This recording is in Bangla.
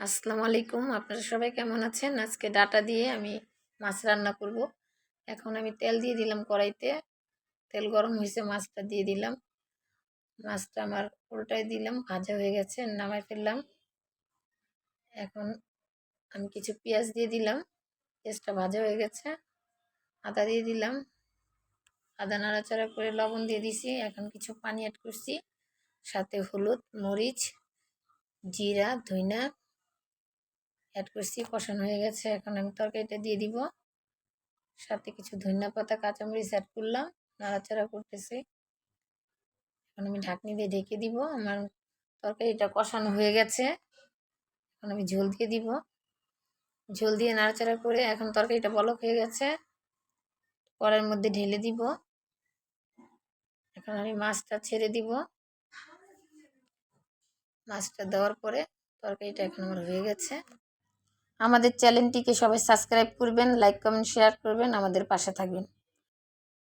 আসসালামু আলাইকুম। আপনারা সবাই কেমন আছেন? আজকে ডাটা দিয়ে আমি মাছ রান্না করব। এখন আমি তেল দিয়ে দিলাম কড়াইতে। তেল গরম হয়েছে, মাছটা দিয়ে দিলাম। মাছটা আমার উল্টায় দিলাম, ভাজা হয়ে গেছে, নামাই ফেললাম। এখন আমি কিছু পেঁয়াজ দিয়ে দিলাম, পেঁয়াজটা ভাজা হয়ে গেছে। আদা দিয়ে দিলাম, আদা নাড়াচাড়া করে লবণ দিয়ে দিছি। এখন কিছু পানি অ্যাড করছি, সাথে হলুদ, মরিচ, জিরা, ধইনা অ্যাড করছি। কষানো হয়ে গেছে, এখন আমি তরকারিটা দিয়ে দিব। সাথে কিছু ধনিয়া পাতা, কাঁচামরিচ অ্যাড করলাম, নাড়াচাড়া করতেছি। এখন আমি ঢাকনি দিয়ে ঢেকে দিব। আমার তরকারিটা কষানো হয়ে গেছে, এখন আমি ঝোল দিয়ে দিব। ঝোল দিয়ে নাড়াচাড়া করে এখন তরকারিটা বলক হয়ে গেছে, কড়াইয়ের মধ্যে ঢেলে দিব। এখন আমি মাছটা ছেড়ে দিব। মাছটা দেওয়ার পরে তরকারিটা এখন আমার হয়ে গেছে। আমাদের চ্যানেলটিকে সবাই সাবস্ক্রাইব করবেন, লাইক কমেন্ট শেয়ার করবেন, আমাদের পাশে থাকবেন।